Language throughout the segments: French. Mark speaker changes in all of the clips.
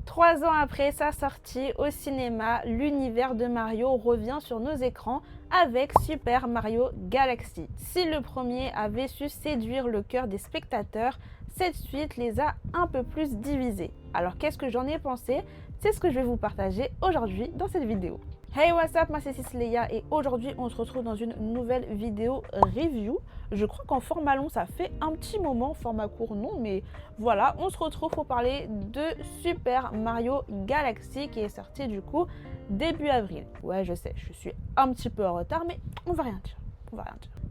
Speaker 1: 3 ans après sa sortie au cinéma, l'univers de Mario revient sur nos écrans avec Super Mario Galaxy. Si le premier avait su séduire le cœur des spectateurs, cette suite les a un peu plus divisés. Alors qu'est-ce que j'en ai pensé? C'est ce que je vais vous partager aujourd'hui dans cette vidéo. Hey, what's up, moi c'est Cysleia et aujourd'hui on se retrouve dans une nouvelle vidéo review. Je crois qu'en format long ça fait un petit moment, format court non, mais voilà, on se retrouve pour parler de Super Mario Galaxy qui est sorti du coup début avril. Ouais, je sais, je suis un petit peu en retard, mais on va rien dire.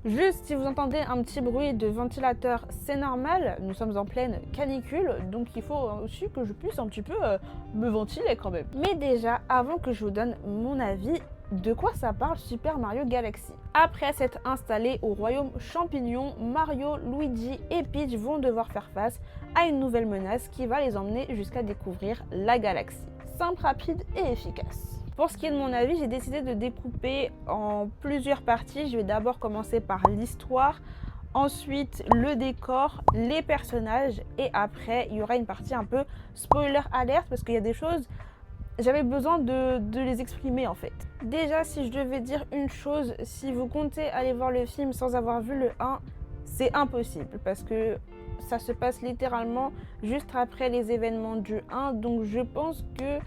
Speaker 1: Juste, si vous entendez un petit bruit de ventilateur, c'est normal, nous sommes en pleine canicule, donc il faut aussi que je puisse un petit peu me ventiler quand même. Mais déjà, avant que je vous donne mon avis, de quoi ça parle Super Mario Galaxy? Après s'être installés au royaume champignon, Mario, Luigi et Peach vont devoir faire face à une nouvelle menace qui va les emmener jusqu'à découvrir la galaxie. Simple, rapide et efficace. Pour ce qui est de mon avis, j'ai décidé de découper en plusieurs parties. Je vais d'abord commencer par l'histoire, ensuite le décor, les personnages et après il y aura une partie un peu spoiler alert parce qu'il y a des choses, j'avais besoin de les exprimer en fait. Déjà, si je devais dire une chose, si vous comptez aller voir le film sans avoir vu le 1, c'est impossible parce que ça se passe littéralement juste après les événements du 1, donc je pense que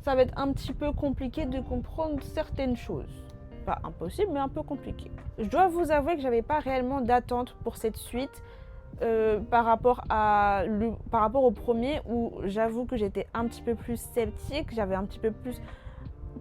Speaker 1: ça va être un petit peu compliqué de comprendre certaines choses. Pas impossible, mais un peu compliqué. Je dois vous avouer que j'avais pas réellement d'attente pour cette suite par rapport au premier où j'avoue que j'étais un petit peu plus sceptique, j'avais un petit peu plus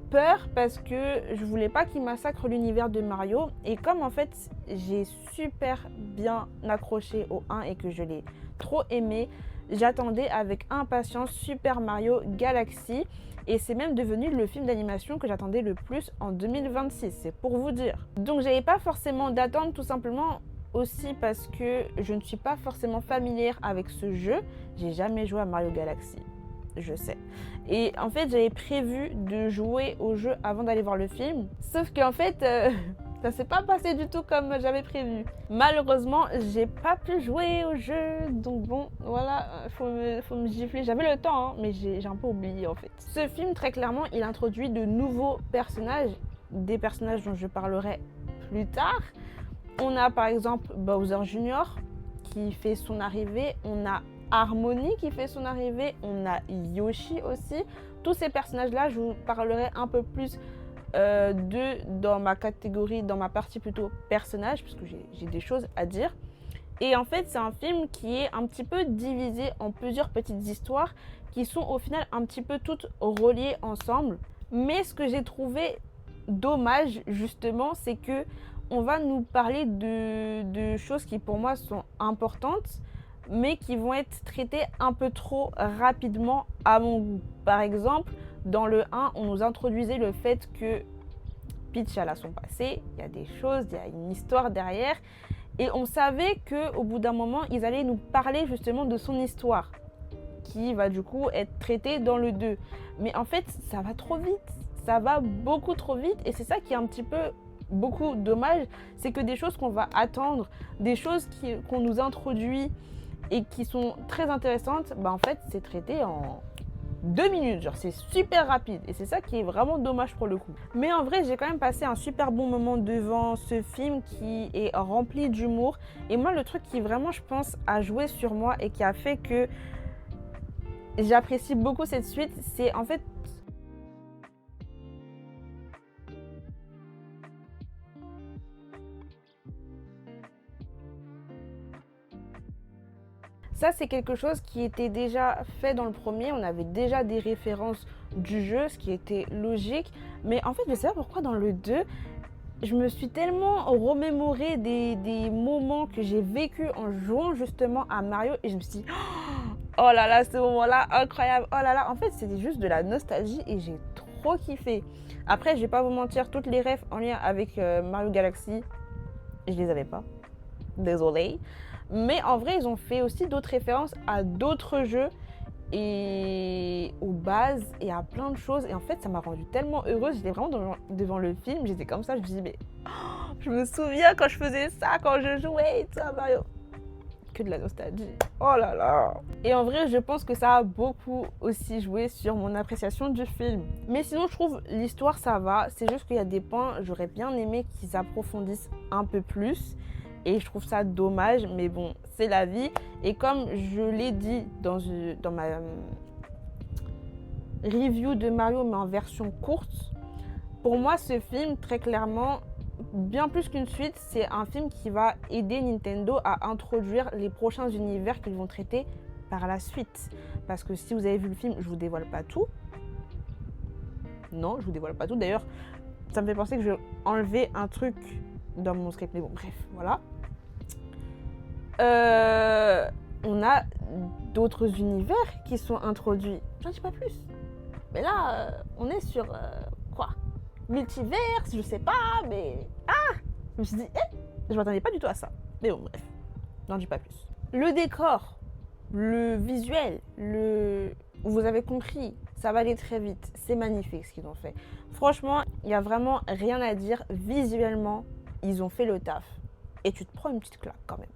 Speaker 1: peur parce que je voulais pas qu'il massacre l'univers de Mario et comme en fait j'ai super bien accroché au 1 et que je l'ai trop aimé, j'attendais avec impatience Super Mario Galaxy et c'est même devenu le film d'animation que j'attendais le plus en 2026, c'est pour vous dire. Donc j'avais pas forcément d'attente tout simplement aussi parce que je ne suis pas forcément familière avec ce jeu, j'ai jamais joué à Mario Galaxy. Je sais. Et en fait, j'avais prévu de jouer au jeu avant d'aller voir le film. Sauf qu'en fait, ça s'est pas passé du tout comme j'avais prévu. Malheureusement, j'ai pas pu jouer au jeu. Donc bon, voilà, faut me gifler. J'avais le temps, hein, mais j'ai un peu oublié en fait. Ce film, très clairement, il introduit de nouveaux personnages. Des personnages dont je parlerai plus tard. On a par exemple Bowser Jr. qui fait son arrivée. On a Harmony qui fait son arrivée, on a Yoshi aussi. Tous ces personnages-là, je vous parlerai un peu plus dans ma catégorie, dans ma partie plutôt personnage, parce que j'ai des choses à dire. Et en fait, c'est un film qui est un petit peu divisé en plusieurs petites histoires qui sont au final un petit peu toutes reliées ensemble. Mais ce que j'ai trouvé dommage, justement, c'est que on va nous parler de choses qui pour moi sont importantes, mais qui vont être traités un peu trop rapidement à mon goût. Par exemple, dans le 1, on nous introduisait le fait que Peach a son passé, il y a des choses, il y a une histoire derrière, et on savait qu'au bout d'un moment, ils allaient nous parler justement de son histoire, qui va du coup être traitée dans le 2. Mais en fait, ça va trop vite, ça va beaucoup trop vite, et c'est ça qui est un petit peu beaucoup dommage, c'est que des choses qu'on va attendre, des choses qu'on nous introduit, et qui sont très intéressantes, bah en fait c'est traité en 2 minutes, genre c'est super rapide et c'est ça qui est vraiment dommage pour le coup. Mais en vrai j'ai quand même passé un super bon moment devant ce film qui est rempli d'humour et moi le truc qui vraiment je pense a joué sur moi et qui a fait que j'apprécie beaucoup cette suite, c'est en fait ça, c'est quelque chose qui était déjà fait dans le premier. On avait déjà des références du jeu, ce qui était logique. Mais en fait, je sais pas pourquoi dans le 2, je me suis tellement remémoré des moments que j'ai vécu en jouant justement à Mario. Et je me suis dit, oh là là, ce moment-là, incroyable. Oh là là, en fait, c'était juste de la nostalgie et j'ai trop kiffé. Après, je vais pas vous mentir, toutes les refs en lien avec Mario Galaxy, je les avais pas. Désolée. Mais en vrai, ils ont fait aussi d'autres références à d'autres jeux et aux bases et à plein de choses. Et en fait, ça m'a rendue tellement heureuse. J'étais vraiment devant le film. J'étais comme ça. Je me disais, mais oh, je me souviens quand je faisais ça, quand je jouais et tout à Mario. que de la nostalgie. Oh là là. Et en vrai, je pense que ça a beaucoup aussi joué sur mon appréciation du film. Mais sinon, je trouve l'histoire, ça va. C'est juste qu'il y a des points, j'aurais bien aimé qu'ils approfondissent un peu plus. Et je trouve ça dommage, mais bon, c'est la vie. Et comme je l'ai dit dans ma review de Mario, mais en version courte, pour moi, ce film, très clairement, bien plus qu'une suite, c'est un film qui va aider Nintendo à introduire les prochains univers qu'ils vont traiter par la suite. Parce que si vous avez vu le film, je vous dévoile pas tout. Non, je vous dévoile pas tout. D'ailleurs, ça me fait penser que je vais enlever un truc dans mon script. Mais bon, bref, voilà. On a d'autres univers qui sont introduits. J'en dis pas plus. Mais là, on est sur quoi? Multiverse, je sais pas, mais... Ah! Je me suis dit, je m'attendais pas du tout à ça. Mais bon, bref, n'en dis pas plus. Le décor, le visuel, vous avez compris, ça va aller très vite. C'est magnifique ce qu'ils ont fait. Franchement, il n'y a vraiment rien à dire. Visuellement, ils ont fait le taf. Et tu te prends une petite claque quand même.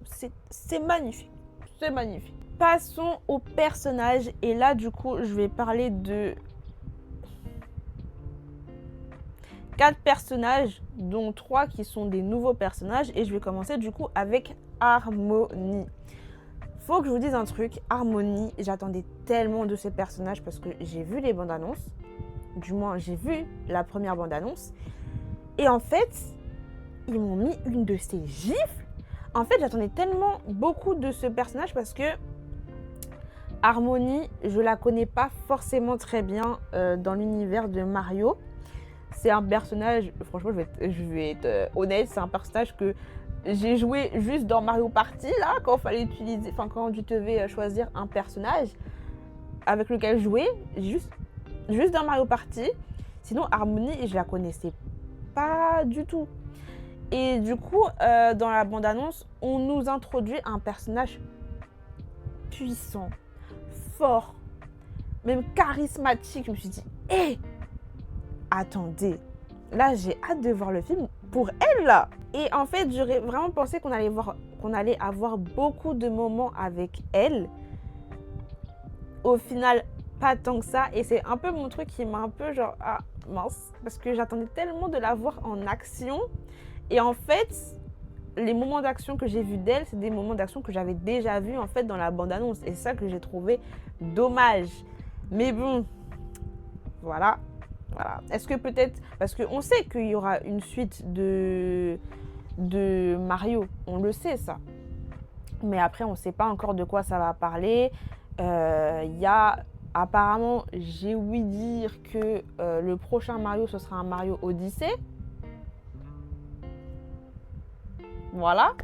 Speaker 1: C'est magnifique. C'est magnifique. Passons aux personnages. Et là, du coup, je vais parler de 4 personnages, dont 3 qui sont des nouveaux personnages. Et je vais commencer du coup avec Harmony. Faut que je vous dise un truc. Harmony, j'attendais tellement de ces personnages parce que j'ai vu les bandes annonces. Du moins, j'ai vu la première bande annonce. Et en fait, ils m'ont mis une de ces gifles. En fait, j'attendais tellement beaucoup de ce personnage parce que Harmony, je la connais pas forcément très bien dans l'univers de Mario. C'est un personnage, franchement, je vais être honnête, c'est un personnage que j'ai joué juste dans Mario Party, là, quand tu devais choisir un personnage avec lequel jouer, juste dans Mario Party. Sinon, Harmony, je la connaissais pas du tout. Et du coup, dans la bande-annonce, on nous introduit un personnage puissant, fort, même charismatique. Je me suis dit, attendez, là j'ai hâte de voir le film pour elle là. Et en fait, j'aurais vraiment pensé qu'on allait avoir beaucoup de moments avec elle. Au final, pas tant que ça. Et c'est un peu mon truc qui m'a un peu genre, ah mince, parce que j'attendais tellement de la voir en action. Et en fait, les moments d'action que j'ai vus d'elle, c'est des moments d'action que j'avais déjà vus en fait dans la bande-annonce. Et c'est ça que j'ai trouvé dommage. Mais bon, voilà. Est-ce que peut-être, parce qu'on sait qu'il y aura une suite de Mario, on le sait ça. Mais après, on ne sait pas encore de quoi ça va parler. Il y a apparemment, j'ai ouï dire que le prochain Mario, ce sera un Mario Odyssey. Voilà.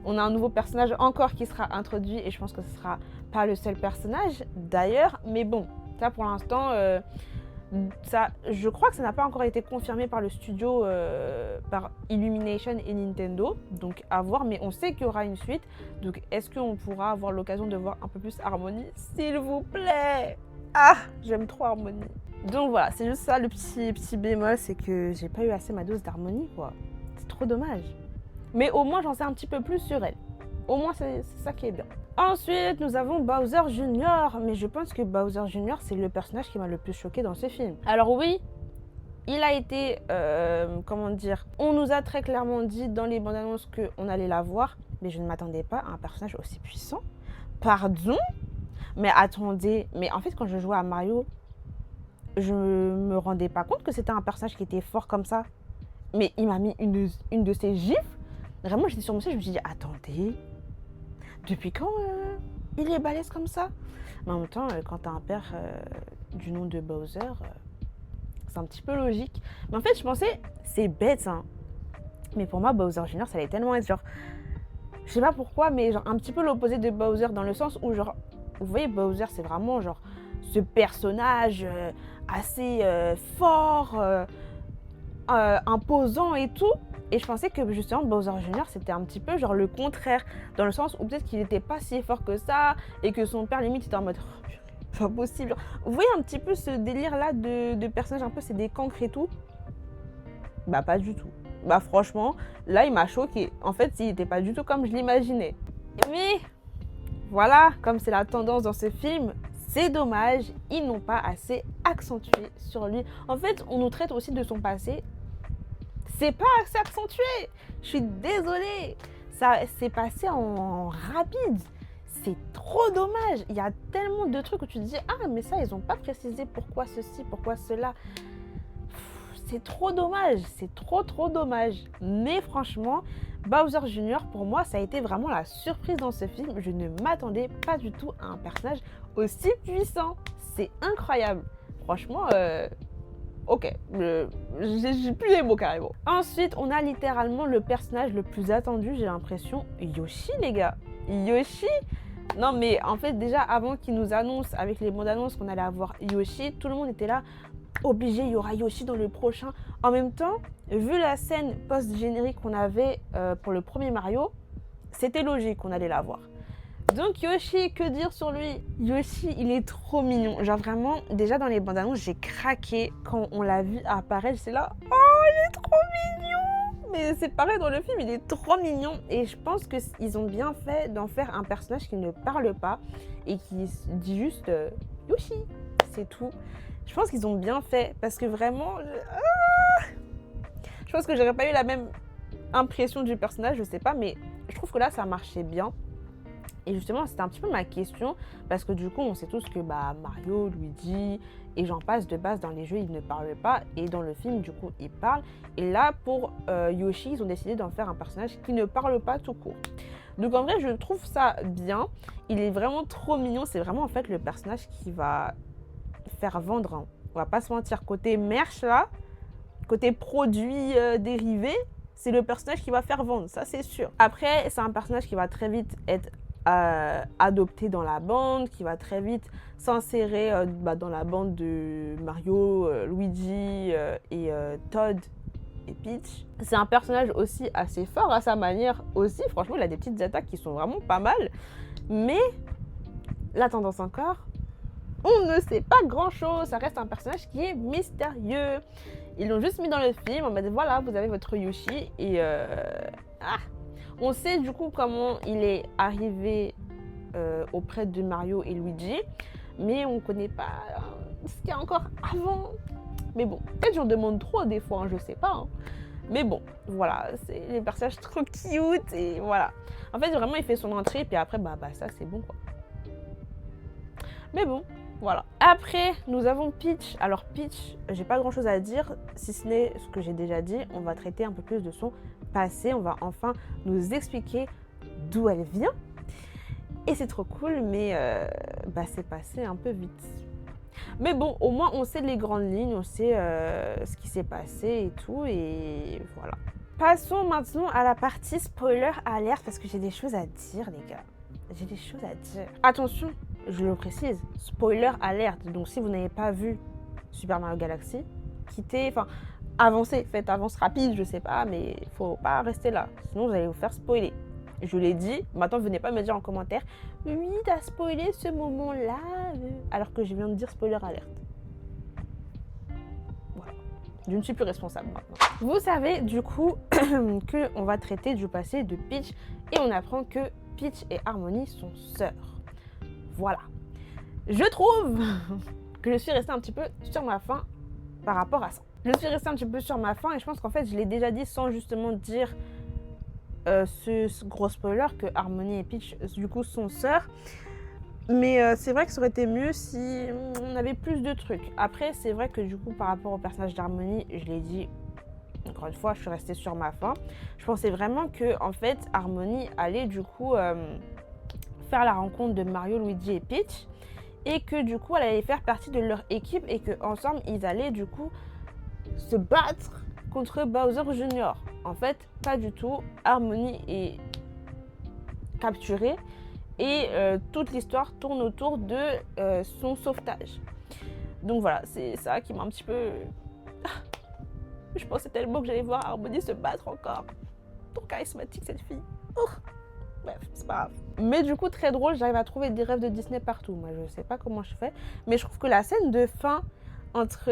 Speaker 1: On a un nouveau personnage encore qui sera introduit et je pense que ce ne sera pas le seul personnage d'ailleurs. Mais bon, ça pour l'instant, je crois que ça n'a pas encore été confirmé par le studio, par Illumination et Nintendo. Donc à voir, mais on sait qu'il y aura une suite. Donc est-ce qu'on pourra avoir l'occasion de voir un peu plus Harmony, s'il vous plaît? Ah, j'aime trop Harmony. Donc voilà, c'est juste ça le petit bémol, c'est que j'ai pas eu assez ma dose d'Harmony, quoi. C'est trop dommage. Mais au moins, j'en sais un petit peu plus sur elle. Au moins, c'est ça qui est bien. Ensuite, nous avons Bowser Jr. Mais je pense que Bowser Jr., c'est le personnage qui m'a le plus choqué dans ce film. Alors oui, il a été, comment dire, on nous a très clairement dit dans les bandes annonces qu'on allait la voir. Mais je ne m'attendais pas à un personnage aussi puissant. Pardon? Mais attendez, mais en fait, quand je jouais à Mario, je me rendais pas compte que c'était un personnage qui était fort comme ça. Mais il m'a mis une de ses gifles. Vraiment, j'étais sur mon site, je me suis dit, attendez, depuis quand il est balèze comme ça? Mais en même temps, quand t'as un père du nom de Bowser, c'est un petit peu logique. Mais en fait, je pensais, c'est bête, hein. Mais pour moi, Bowser Jr., ça allait tellement être genre, je sais pas pourquoi, mais genre un petit peu l'opposé de Bowser dans le sens où genre, vous voyez, Bowser, c'est vraiment genre ce personnage assez fort, imposant et tout. Et je pensais que justement Bowser Jr. c'était un petit peu genre le contraire, dans le sens où peut-être qu'il n'était pas si fort que ça et que son père limite était en mode oh, pas possible. Genre, vous voyez un petit peu ce délire là de personnages un peu c'est des cancres et tout? Bah pas du tout. Bah franchement, là il m'a choqué. En fait, il n'était pas du tout comme je l'imaginais. Mais voilà, comme c'est la tendance dans ce film, c'est dommage, ils n'ont pas assez accentué sur lui. En fait, on nous traite aussi de son passé. C'est pas assez accentué. Je suis désolée. Ça s'est passé en rapide. C'est trop dommage. Il y a tellement de trucs où tu te dis ah mais ça ils ont pas précisé pourquoi ceci, pourquoi cela. C'est trop dommage, c'est trop dommage. Mais franchement, Bowser Jr. pour moi ça a été vraiment la surprise dans ce film. Je ne m'attendais pas du tout à un personnage aussi puissant. C'est incroyable. Franchement, ok, j'ai plus les mots carrément. Ensuite, on a littéralement le personnage le plus attendu, j'ai l'impression, Yoshi les gars. Yoshi. Non mais en fait déjà avant qu'ils nous annoncent avec les bandes annonces qu'on allait avoir Yoshi, tout le monde était là, obligé, il y aura Yoshi dans le prochain. En même temps, vu la scène post-générique qu'on avait pour le premier Mario, c'était logique qu'on allait l'avoir. Donc Yoshi, que dire sur lui? Yoshi, il est trop mignon. Genre vraiment, déjà dans les bandes annonces, j'ai craqué quand on l'a vu apparaître. C'est là, oh, il est trop mignon! Mais c'est pareil dans le film, il est trop mignon. Et je pense qu'ils ont bien fait d'en faire un personnage qui ne parle pas et qui dit juste Yoshi, c'est tout. Je pense qu'ils ont bien fait parce que vraiment, je pense que j'aurais pas eu la même impression du personnage, je sais pas, mais je trouve que là ça marchait bien. Et justement, c'était un petit peu ma question, parce que du coup, on sait tous que Mario, Luigi et j'en passe de base dans les jeux, ils ne parlent pas. Et dans le film, du coup, ils parlent. Et là, pour Yoshi, ils ont décidé d'en faire un personnage qui ne parle pas tout court. Donc en vrai, je trouve ça bien. Il est vraiment trop mignon. C'est vraiment en fait le personnage qui va faire vendre. Hein. On va pas se mentir. Côté merch là, côté produits dérivés, c'est le personnage qui va faire vendre, ça c'est sûr. Après, c'est un personnage qui va très vite être adopté dans la bande, qui va très vite s'insérer dans la bande de Mario, Luigi et Todd et Peach. C'est un personnage aussi assez fort à sa manière aussi. Franchement, il a des petites attaques qui sont vraiment pas mal. Mais la tendance encore, on ne sait pas grand chose. Ça reste un personnage qui est mystérieux. Ils l'ont juste mis dans le film. On m'a dit voilà, vous avez votre Yoshi et on sait du coup comment il est arrivé auprès de Mario et Luigi, mais on ne connaît pas ce qu'il y a encore avant. Mais bon, peut-être j'en demande trop des fois, hein, je sais pas. Hein. Mais bon, voilà, c'est les personnages trop cute et voilà. En fait, vraiment, il fait son entrée et puis après, ça c'est bon quoi. Mais bon, voilà. Après, nous avons Peach. Alors Peach, j'ai pas grand chose à dire, si ce n'est ce que j'ai déjà dit. On va traiter un peu plus de son passé. On va enfin nous expliquer d'où elle vient. Et c'est trop cool, mais c'est passé un peu vite. Mais bon, au moins on sait les grandes lignes, on sait ce qui s'est passé et tout, et voilà. Passons maintenant à la partie spoiler alerte, parce que j'ai des choses à dire, les gars. J'ai des choses à dire. Attention, je le précise, spoiler alerte. Donc si vous n'avez pas vu Super Mario Galaxy, quittez, avancez, faites avance rapide, je sais pas, mais faut pas rester là, sinon vous allez vous faire spoiler. Je l'ai dit, maintenant venez pas me dire en commentaire oui t'as spoilé ce moment là alors que je viens de dire spoiler alerte. Voilà, je ne suis plus responsable maintenant. Vous savez du coup que on va traiter du passé de Peach et on apprend que Peach et Harmony sont sœurs. Voilà, je trouve que je suis restée un petit peu sur ma faim par rapport à ça. Je suis restée un petit peu sur ma faim et je pense qu'en fait je l'ai déjà dit sans justement dire ce gros spoiler que Harmony et Peach du coup sont sœurs, mais c'est vrai que ça aurait été mieux si on avait plus de trucs. Après c'est vrai que du coup par rapport au personnage d'Harmony, je l'ai dit encore une fois, je suis restée sur ma faim. Je pensais vraiment que en fait Harmony allait du coup faire la rencontre de Mario, Luigi et Peach et que du coup elle allait faire partie de leur équipe et que ensemble ils allaient du coup se battre contre Bowser Jr. En fait, pas du tout. Harmony est capturée et toute l'histoire tourne autour de son sauvetage. Donc voilà, c'est ça qui m'a un petit peu... Je pensais tellement que j'allais voir Harmony se battre encore. Trop charismatique cette fille. Bref, c'est pas grave. Mais du coup, très drôle, j'arrive à trouver des rêves de Disney partout. Moi, je sais pas comment je fais, mais je trouve que la scène de fin entre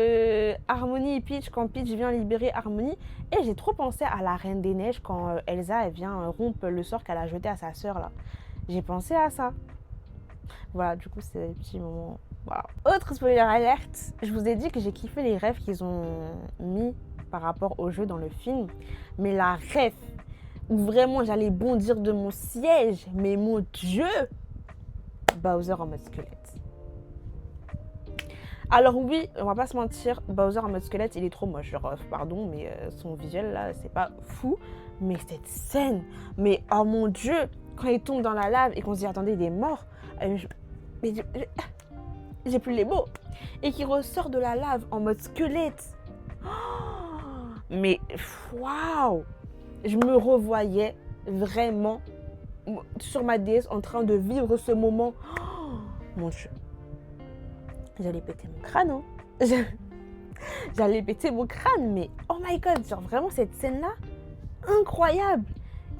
Speaker 1: Harmony et Peach, quand Peach vient libérer Harmony, et j'ai trop pensé à la Reine des Neiges quand Elsa elle vient rompre le sort qu'elle a jeté à sa sœur là. j'ai pensé à ça. Voilà, du coup, c'est des petits moments. Voilà. Autre spoiler alerte, je vous ai dit que j'ai kiffé les rêves qu'ils ont mis par rapport au jeu dans le film. Mais la rêve où vraiment j'allais bondir de mon siège, mais mon Dieu, Bowser en mode squelette. Alors oui, on va pas se mentir, Bowser en mode squelette, il est trop moche. Genre, pardon, mais son visuel là, c'est pas fou. Mais cette scène, mais oh mon Dieu, quand il tombe dans la lave et qu'on se dit attendez, il est mort. J'ai plus les mots. Et qu'il ressort de la lave en mode squelette. Oh, mais waouh! Je me revoyais vraiment sur ma DS en train de vivre ce moment. Oh, mon Dieu. J'allais péter mon crâne, hein. J'allais péter mon crâne, mais oh my god, genre vraiment cette scène-là, incroyable.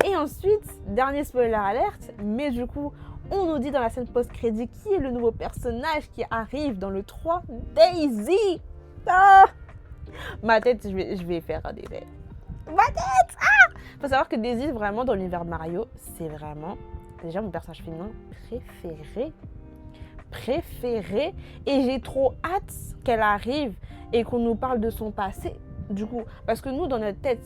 Speaker 1: Et ensuite, dernier spoiler alerte, mais du coup, on nous dit dans la scène post-crédit qui est le nouveau personnage qui arrive dans le 3, Daisy. Ah, ma tête, je vais faire un délai. Ma tête, ah. Faut savoir que Daisy, vraiment, dans l'univers de Mario, c'est vraiment déjà mon personnage féminin préféré. Et j'ai trop hâte qu'elle arrive et qu'on nous parle de son passé. Du coup, parce que nous, dans notre tête,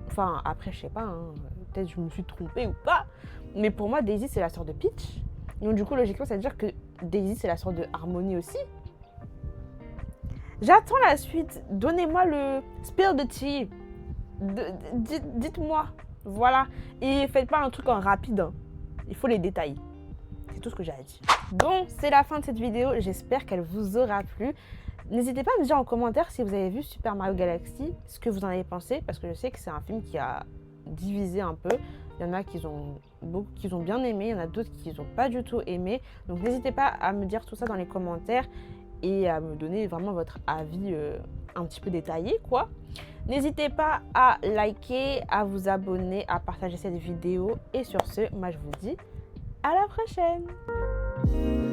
Speaker 1: enfin, après, je sais pas, hein, peut-être je me suis trompée ou pas, mais pour moi, Daisy, c'est la sœur de Peach. Donc, du coup, logiquement, ça veut dire que Daisy, c'est la sœur de Harmony aussi. J'attends la suite. Donnez-moi le spill de tea. Dites-moi. Voilà. Et faites pas un truc en rapide. Hein. Il faut les détails. C'est tout ce que j'ai à dire. Bon, c'est la fin de cette vidéo. J'espère qu'elle vous aura plu. N'hésitez pas à me dire en commentaire si vous avez vu Super Mario Galaxy, ce que vous en avez pensé, parce que je sais que c'est un film qui a divisé un peu. Il y en a qui ont bien aimé, il y en a d'autres qui n'ont pas du tout aimé. Donc n'hésitez pas à me dire tout ça dans les commentaires et à me donner vraiment votre avis un petit peu détaillé, quoi. N'hésitez pas à liker, à vous abonner, à partager cette vidéo. Et sur ce, moi je vous dis à la prochaine!